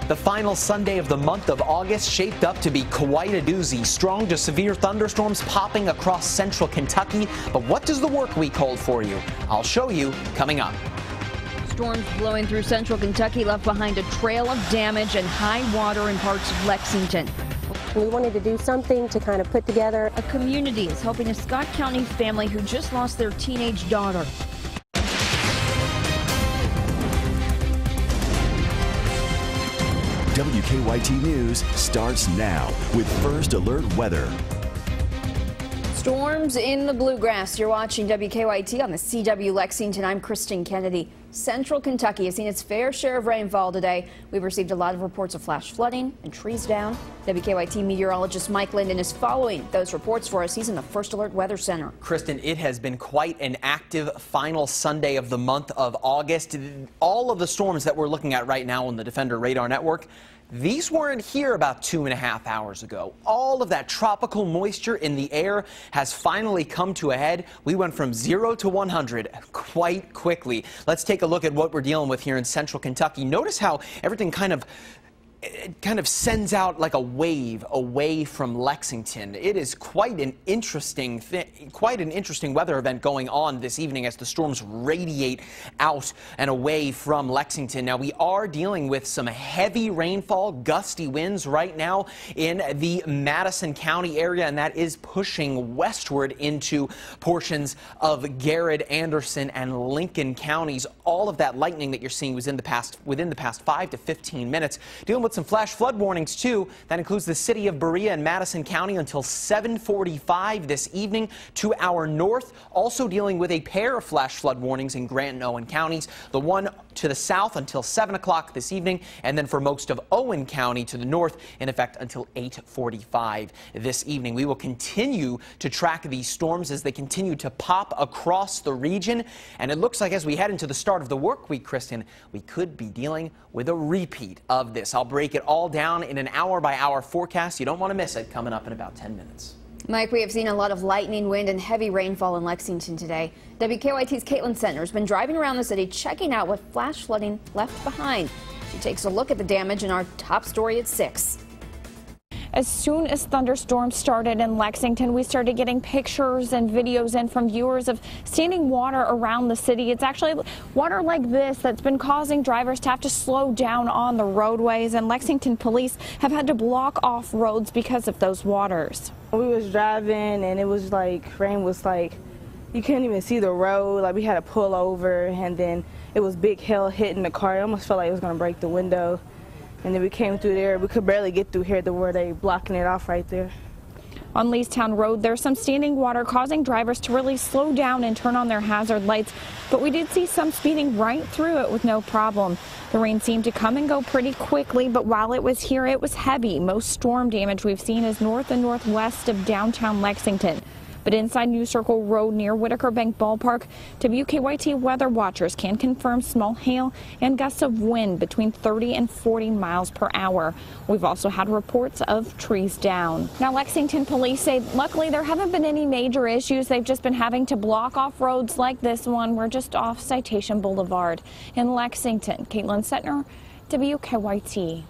The final Sunday of the month of August shaped up to be quite a doozy. Strong to severe thunderstorms popping across central Kentucky. But what does the work week hold for you? I'll show you coming up. Storms blowing through central Kentucky left behind a trail of damage and high water in parts of Lexington. We wanted to do something to kind of put together. A community is helping a Scott County family who just lost their teenage daughter. WKYT News starts now with First Alert Weather. Storms in the bluegrass. You're watching WKYT on the CW Lexington. I'm Kristen Kennedy. Central Kentucky has seen its fair share of rainfall today. We've received a lot of reports of flash flooding and trees down. WKYT meteorologist Mike Linden is following those reports for us. He's in the First Alert Weather Center. Kristen, it has been quite an active final Sunday of the month of August. All of the storms that we're looking at right now on the Defender Radar Network, these weren't here about 2.5 hours ago. All of that tropical moisture in the air has finally come to a head. We went from 0 to 100 quite quickly. Let's take a look at what we're dealing with here in central Kentucky. Notice how everything kind of sends out like a wave away from Lexington. It is quite an interesting weather event going on this evening as the storms radiate out and away from Lexington. Now, we are dealing with some heavy rainfall, gusty winds right now in the Madison County area, and that is pushing westward into portions of Garrett, Anderson, and Lincoln counties. All of that lightning that you're seeing was within the past 5 to 15 minutes. Dealing with some flash flood warnings, too. That includes the city of Berea and Madison County until 7:45 this evening. To our north, also dealing with a pair of flash flood warnings in Grant and Owen counties. The one to the south until 7 o'clock this evening, and then for most of Owen County to the north, in effect until 8:45 this evening. We will continue to track these storms as they continue to pop across the region, and it looks like as we head into the start of the work week, Kristen, we could be dealing with a repeat of this. I'll break it all down in an hour-by-hour forecast. You don't want to miss it, coming up in about 10 minutes. Mike, we have seen a lot of lightning, wind, and heavy rainfall in Lexington today. WKYT's Caitlin Sentner has been driving around the city checking out what flash flooding left behind. She takes a look at the damage in our top story at 6. As soon as thunderstorms started in Lexington, we started getting pictures and videos in from viewers of standing water around the city. It's actually water like this that's been causing drivers to have to slow down on the roadways, and Lexington police have had to block off roads because of those waters. We was driving and it was like, rain was like, you couldn't even see the road. Like, we had to pull over, and then it was big hail hitting the car. It almost felt like it was going to break the window. And then we came through there. We could barely get through here to where they blocking it off right there. On Leestown Road, there's some standing water causing drivers to really slow down and turn on their hazard lights. But we did see some speeding right through it with no problem. The rain seemed to come and go pretty quickly, but while it was here, it was heavy. Most storm damage we've seen is north and northwest of downtown Lexington. But inside New Circle Road near Whitaker Bank Ballpark, WKYT weather watchers can confirm small hail and gusts of wind between 30 and 40 miles per hour. We've also had reports of trees down. Now, Lexington police say luckily there haven't been any major issues. They've just been having to block off roads like this one. We're just off Citation Boulevard in Lexington. Caitlin Sentner, WKYT.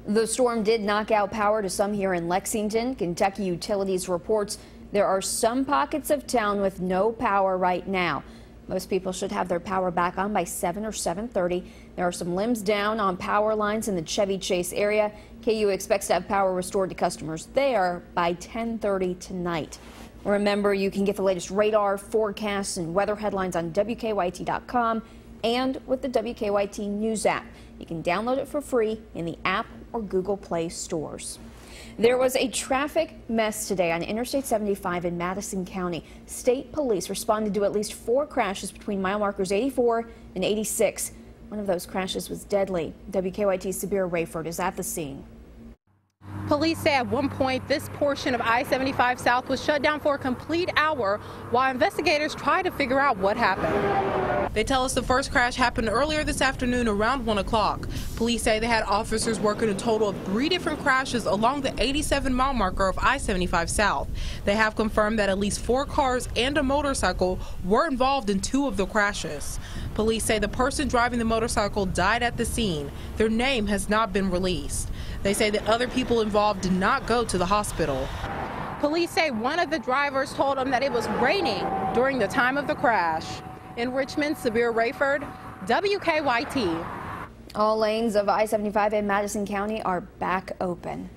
The storm did knock out power to some here in Lexington. Kentucky Utilities reports there are some pockets of town with no power right now. Most people should have their power back on by 7 or 7:30. There are some limbs down on power lines in the Chevy Chase area. KU expects to have power restored to customers there by 10:30 tonight. Remember, you can get the latest radar, forecasts, and weather headlines on WKYT.com and with the WKYT News app. You can download it for free in the app or Google Play stores. There was a traffic mess today on Interstate 75 in Madison County. State police responded to at least 4 crashes between mile markers 84 and 86. One of those crashes was deadly. WKYT's Sabir Rayford is at the scene. Police say at one point this portion of I-75 South was shut down for a complete hour while investigators try to figure out what happened. They tell us the first crash happened earlier this afternoon around 1 o'clock. Police say they had officers working a total of 3 different crashes along the 87-mile marker of I-75 South. They have confirmed that at least 4 cars and a motorcycle were involved in 2 of the crashes. Police say the person driving the motorcycle died at the scene. Their name has not been released. They say that other people involved did not go to the hospital. Police say one of the drivers told them that it was raining during the time of the crash. In Richmond, Sabir Rayford, WKYT. All lanes of I-75 in Madison County are back open.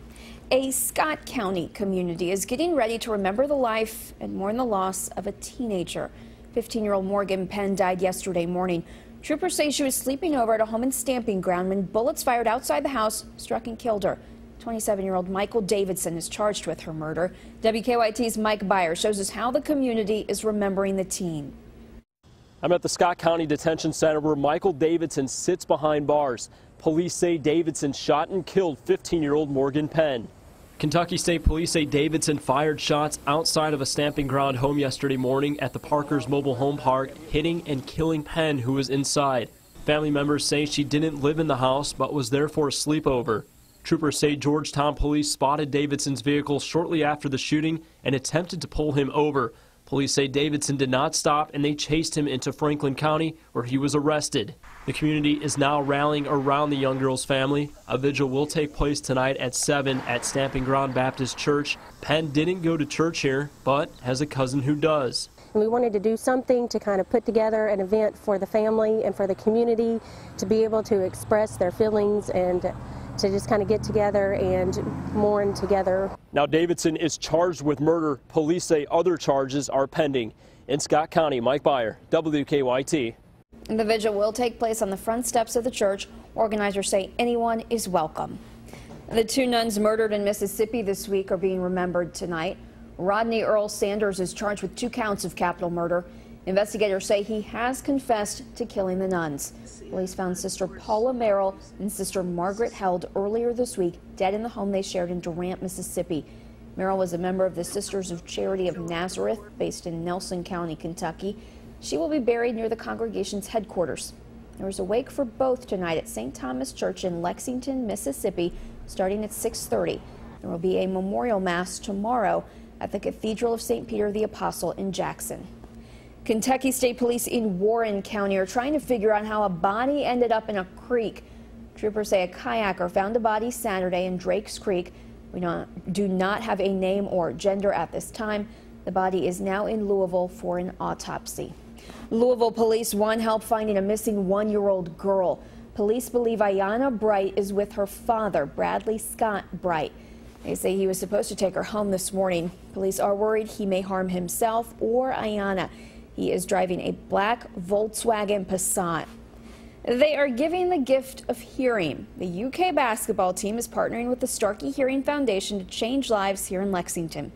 A Scott County community is getting ready to remember the life and mourn the loss of a teenager. 15-year-old Morgan Penn died yesterday morning. Troopers say she was sleeping over at a home and stamping ground when bullets fired outside the house struck and killed her. 27-year-old Michael Davidson is charged with her murder. WKYT's Mike Byer shows us how the community is remembering the teen. I'm at the Scott County Detention Center where Michael Davidson sits behind bars. Police say Davidson shot and killed 15-year-old Morgan Penn. Kentucky State Police say Davidson fired shots outside of a stamping ground home yesterday morning at the Parker's Mobile Home Park, hitting and killing Penn, who was inside. Family members say she didn't live in the house but was there for a sleepover. Troopers say Georgetown police spotted Davidson's vehicle shortly after the shooting and attempted to pull him over. Police say Davidson did not stop and they chased him into Franklin County, where he was arrested. The community is now rallying around the young girl's family. A vigil will take place tonight at 7 at Stamping Ground Baptist Church. Penn didn't go to church here, but has a cousin who does. We wanted to do something to kind of put together an event for the family and for the community to be able to express their feelings and to just kind of get together and mourn together. Now Davidson is charged with murder. Police say other charges are pending. In Scott County, Mike Byer, WKYT. The vigil will take place on the front steps of the church. Organizers say anyone is welcome. The 2 nuns murdered in Mississippi this week are being remembered tonight. Rodney Earl Sanders is charged with 2 counts of capital murder. Investigators say he has confessed to killing the nuns. Police found Sister Paula Merrill and Sister Margaret Held earlier this week dead in the home they shared in Durant, Mississippi. Merrill was a member of the Sisters of Charity of Nazareth, based in Nelson County, Kentucky. She will be buried near the congregation's headquarters. There is a wake for both tonight at St. Thomas Church in Lexington, Mississippi, starting at 6:30. There will be a memorial mass tomorrow at the Cathedral of St. Peter the Apostle in Jackson. Kentucky State Police in Warren County are trying to figure out how a body ended up in a creek. Troopers say a kayaker found a body Saturday in Drake's Creek. We do not have a name or gender at this time. The body is now in Louisville for an autopsy. Louisville police want help finding a missing 1-year-old girl. Police believe Ayanna Bright is with her father, Bradley Scott Bright. They say he was supposed to take her home this morning. Police are worried he may harm himself or Ayanna. He is driving a black Volkswagen Passat. They are giving the gift of hearing. The UK basketball team is partnering with the Starkey Hearing Foundation to change lives here in Lexington.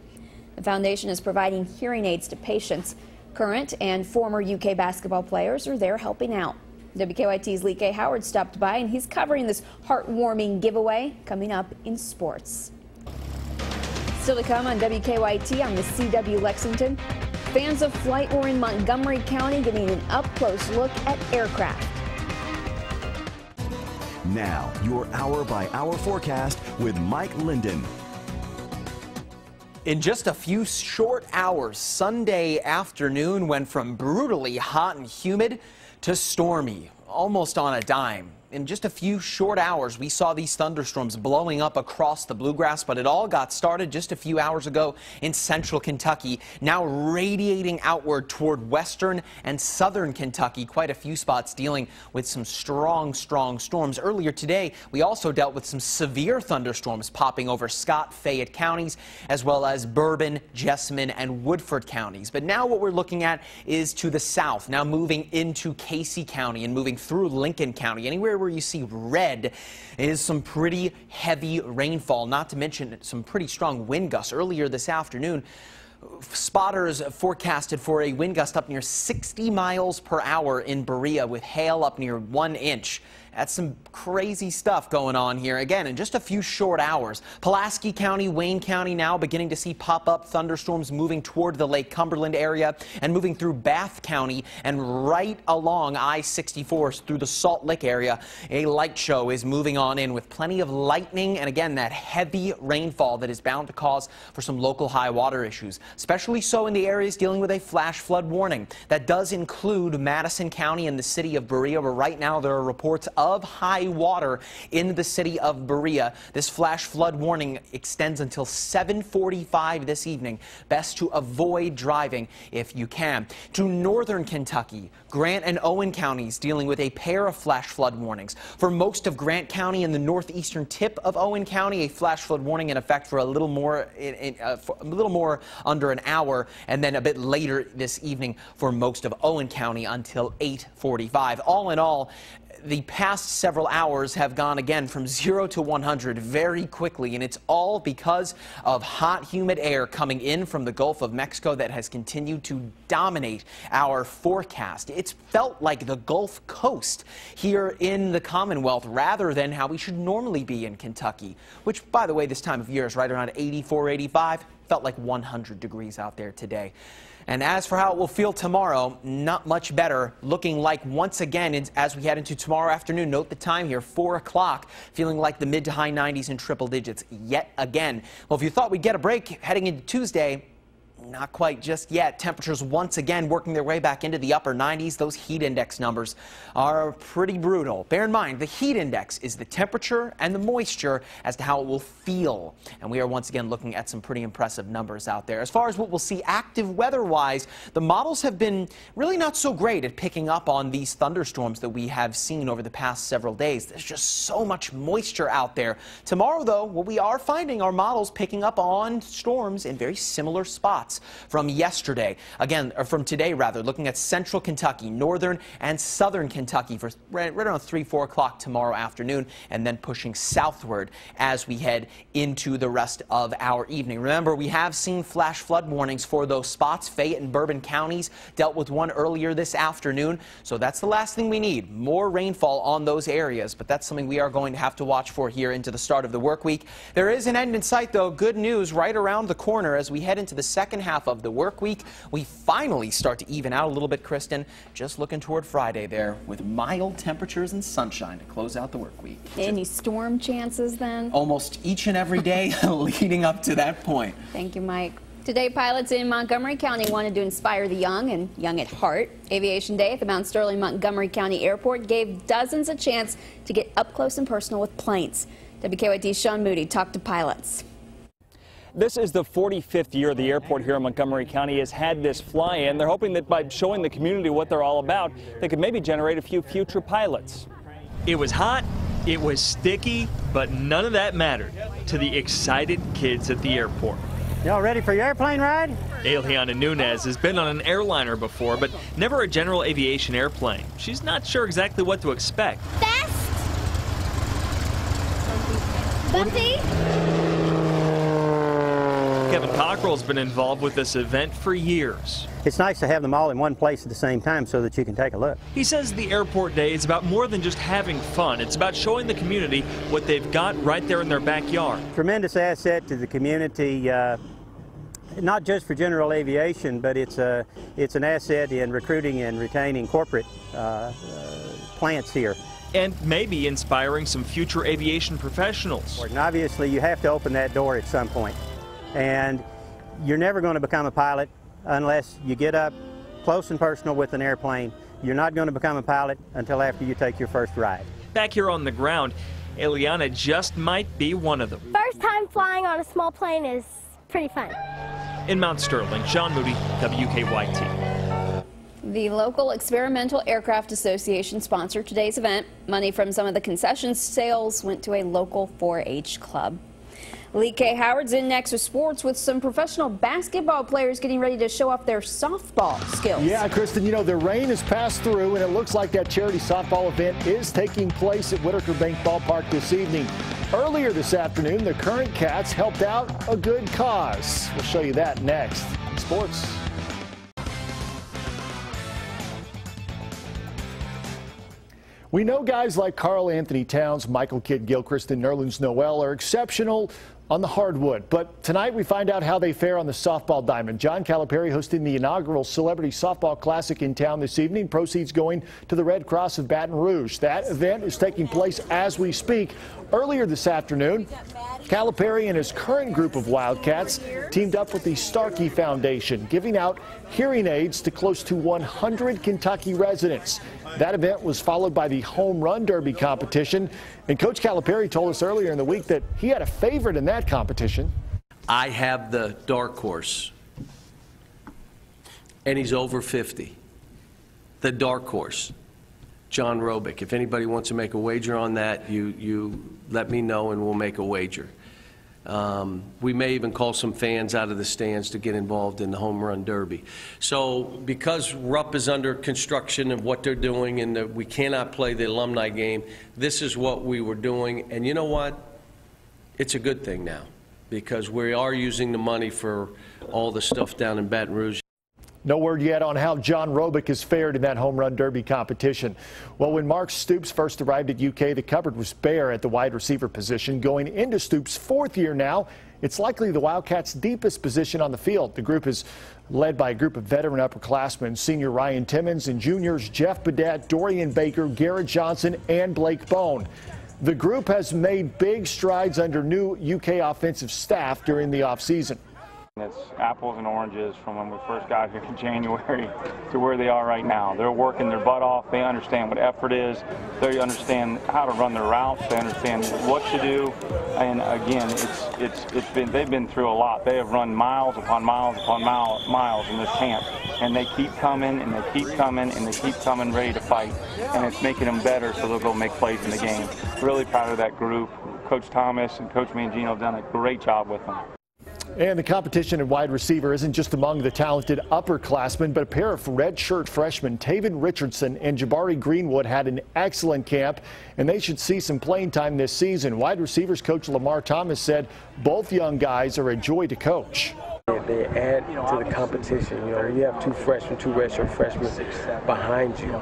The foundation is providing hearing aids to patients. Current and former UK basketball players are there helping out. WKYT's Lee K. Howard stopped by, and he's covering this heartwarming giveaway coming up in sports. Still to come on WKYT on the CW Lexington. Fans of flight were in Montgomery County getting an up-close look at aircraft. Now, your hour-by-hour forecast with Mike Linden. In just a few short hours, Sunday afternoon went from brutally hot and humid to stormy, almost on a dime. In just a few short hours, we saw these thunderstorms blowing up across the bluegrass, but it all got started just a few hours ago in central Kentucky, now radiating outward toward western and southern Kentucky. Quite a few spots dealing with some strong storms. Earlier today, we also dealt with some severe thunderstorms popping over Scott, Fayette counties, as well as Bourbon, Jessamine, and Woodford counties. But now what we're looking at is to the south, now moving into Casey County and moving through Lincoln County. Anywhere where you see red is some pretty heavy rainfall, not to mention some pretty strong wind gusts. Earlier this afternoon, spotters forecasted for a wind gust up near 60 miles per hour in Berea, with hail up near 1 inch. That's some crazy stuff going on here. Again, in just a few short hours. Pulaski County, Wayne County now beginning to see pop-up thunderstorms moving toward the Lake Cumberland area and moving through Bath County and right along I-64 through the Salt Lick area. A light show is moving on in with plenty of lightning and again that heavy rainfall that is bound to cause for some local high water issues, especially so in the areas dealing with a flash flood warning. That does include Madison County and the city of Berea, where right now there are reports of high water in the city of Berea. This flash flood warning extends until 7:45 this evening. Best to avoid driving if you can. To northern Kentucky, Grant and Owen counties dealing with a pair of flash flood warnings. For most of Grant County and the northeastern tip of Owen County, a flash flood warning in effect for a little more under an hour, and then a bit later this evening for most of Owen County until 8:45. All in all, the past several hours have gone again from 0 to 100 very quickly, and it's all because of hot, humid air coming in from the Gulf of Mexico that has continued to dominate our forecast. It's felt like the Gulf Coast here in the Commonwealth rather than how we should normally be in Kentucky, which, by the way, this time of year is right around 84, 85. Felt like 100 degrees out there today. And as for how it will feel tomorrow, not much better. Looking like once again, as we head into tomorrow afternoon, note the time here, 4 o'clock, feeling like the mid to high 90s in triple digits yet again. Well, if you thought we'd get a break heading into Tuesday, not quite just yet. Temperatures once again working their way back into the upper 90s. Those heat index numbers are pretty brutal. Bear in mind, the heat index is the temperature and the moisture as to how it will feel. And we are once again looking at some pretty impressive numbers out there. As far as what we'll see active weather-wise, the models have been really not so great at picking up on these thunderstorms that we have seen over the past several days. There's just so much moisture out there. Tomorrow, though, what we are finding are models picking up on storms in very similar spots from yesterday. Again, or from today rather, looking at central Kentucky, northern and southern Kentucky for right around 3, 4 o'clock tomorrow afternoon, and then pushing southward as we head into the rest of our evening. Remember, we have seen flash flood warnings for those spots. Fayette and Bourbon counties dealt with one earlier this afternoon, so that's the last thing we need. More rainfall on those areas, but that's something we are going to have to watch for here into the start of the work week. There is an end in sight, though. Good news right around the corner as we head into the second half of the work week. We finally start to even out a little bit, Kristen. Just looking toward Friday there with mild temperatures and sunshine to close out the work week. Any storm chances then? Almost each and every day leading up to that point. Thank you, Mike. Today, pilots in Montgomery County wanted to inspire the young and young at heart. Aviation Day at the Mount Sterling Montgomery County Airport gave dozens a chance to get up close and personal with planes. WKYT's Sean Moody talked to pilots. This is the 45th year the airport here in Montgomery County has had this fly-in. They're hoping that by showing the community what they're all about, they could maybe generate a few future pilots. It was hot, it was sticky, but none of that mattered to the excited kids at the airport. Y'all ready for your airplane ride? Eliana Nunez has been on an airliner before, but never a general aviation airplane. She's not sure exactly what to expect. Fast, bumpy. Kevin Cockrell's been involved with this event for years. It's nice to have them all in one place at the same time so that you can take a look. He says the airport day is about more than just having fun. It's about showing the community what they've got right there in their backyard. Tremendous asset to the community, not just for general aviation, but it's an asset in recruiting and retaining corporate plants here. And maybe inspiring some future aviation professionals. And obviously, you have to open that door at some point. And you're never going to become a pilot unless you get up close and personal with an airplane. You're not going to become a pilot until after you take your first ride. Back here on the ground, Eliana just might be one of them. First time flying on a small plane is pretty fun. In Mount Sterling, Sean Moody, WKYT. The local Experimental Aircraft Association sponsored today's event. Money from some of the concession sales went to a local 4-H club. Lee K. Howard's in next with sports with some professional basketball players getting ready to show off their softball skills. Yeah, Kristen, you know, the rain has passed through, and it looks like that charity softball event is taking place at Whitaker Bank Ballpark this evening. Earlier this afternoon, the Current Cats helped out a good cause. We'll show you that next in sports. We know guys like Carl Anthony Towns, Michael Kidd Gilchrist, and Nerlens Noel are exceptional on the hardwood, but tonight we find out how they fare on the softball diamond. John Calipari hosting the inaugural Celebrity Softball Classic in town this evening. Proceeds going to the Red Cross of Baton Rouge. That event is taking place as we speak. Earlier this afternoon, Calipari and his current group of Wildcats teamed up with the Starkey Foundation, giving out hearing aids to close to 100 Kentucky residents. That event was followed by the Home Run Derby competition, and Coach Calipari told us earlier in the week that he had a favorite in that competition. I have the dark horse, and he's over 50. The dark horse, John Robick. If anybody wants to make a wager on that, you let me know and we'll make a wager. We may even call some fans out of the stands to get involved in the Home Run Derby. So because Rupp is under construction of what they're doing and we cannot play the alumni game, this is what we were doing. And you know what? It's a good thing now because we are using the money for all the stuff down in Baton Rouge. No word yet on how John Robick has fared in that Home Run Derby competition. Well, when Mark Stoops first arrived at UK, the cupboard was bare at the wide receiver position. Going into Stoops' fourth year now, it's likely the Wildcats' deepest position on the field. The group is led by a group of veteran upperclassmen, senior Ryan Timmons and juniors Jeff Badette, Dorian Baker, Garrett Johnson, and Blake Bone. The group has made big strides under new UK offensive staff during the offseason. It's apples and oranges from when we first got here in January to where they are right now. They're working their butt off. They understand what effort is. They understand how to run their routes. They understand what to do. And again, they've been through a lot. They have run miles upon miles upon miles in this camp, and they keep coming and they keep coming and they keep coming ready to fight. And it's making them better, so they'll go make plays in the game. Really proud of that group. Coach Thomas and Coach Mangino have done a great job with them. And the competition at wide receiver isn't just among the talented upperclassmen, but a pair of redshirt freshmen, Taven Richardson and Jabari Greenwood, had an excellent camp, and they should see some playing time this season. Wide receivers coach Lamar Thomas said both young guys are a joy to coach. They add to the competition. You know, when you have two redshirt freshmen behind you,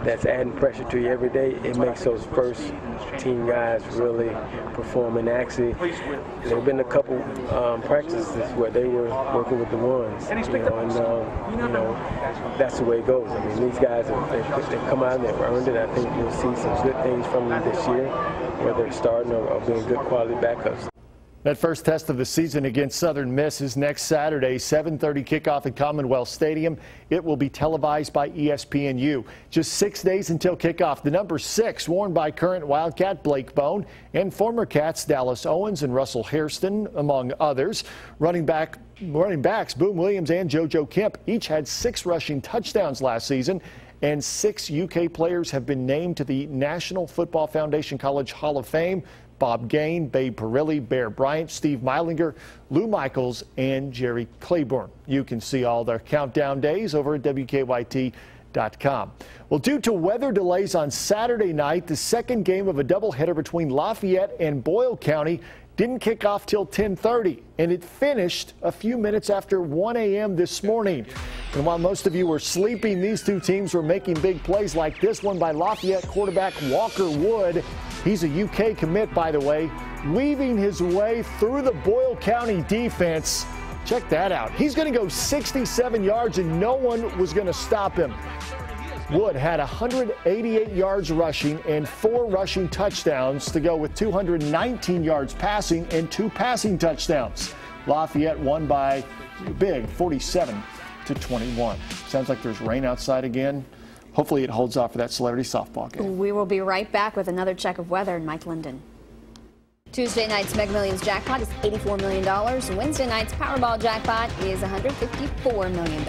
that's adding pressure to you every day. It makes those first team guys really perform. And actually, there have been a couple practices where they were working with the ones, that's the way it goes. I mean, these guys they've come out and they've earned it. I think you'll see some good things from them this year, whether it's starting or being good quality backups. That first test of the season against Southern Miss is next Saturday, 7:30 kickoff at Commonwealth Stadium. It will be televised by ESPNU. Just 6 days until kickoff. The number 6 worn by current Wildcat Blake Bone and former Cats Dallas Owens and Russell Hairston, among others. Running backs Boone Williams and JoJo Kemp each had 6 rushing touchdowns last season, and 6 UK players have been named to the National Football Foundation College Hall of Fame. Bob Gain, Babe Perilli, Bear Bryant, Steve Meilinger, Lou Michaels, and Jerry Claiborne. You can see all their countdown days over at WKYT.com. Well, due to weather delays on Saturday night, the second game of a doubleheader between Lafayette and Boyle County didn't kick off till 10:30, and it finished a few minutes after 1 a.m. this morning. And while most of you were sleeping, these two teams were making big plays like this one by Lafayette quarterback Walker Wood. He's a UK commit, by the way, weaving his way through the Boyle County defense. Check that out. He's going to go 67 yards, and no one was going to stop him. Wood had 188 yards rushing and 4 rushing touchdowns to go with 219 yards passing and 2 passing touchdowns. Lafayette won by big 47-21. Sounds like there's rain outside again. Hopefully it holds off for that celebrity softball game. We will be right back with another check of weather and Mike Linden. Tuesday night's Mega Millions jackpot is $84 million. Wednesday night's Powerball jackpot is $154 million.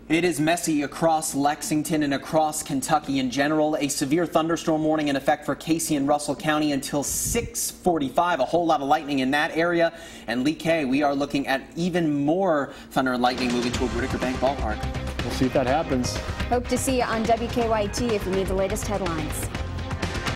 It is messy across Lexington and across Kentucky in general. A severe thunderstorm warning in effect for Casey and Russell County until 6:45. A whole lot of lightning in that area. And Lee K, we are looking at even more thunder and lightning moving toward Whitaker Bank Ballpark. We'll see if that happens. Hope to see you on WKYT if you need the latest headlines.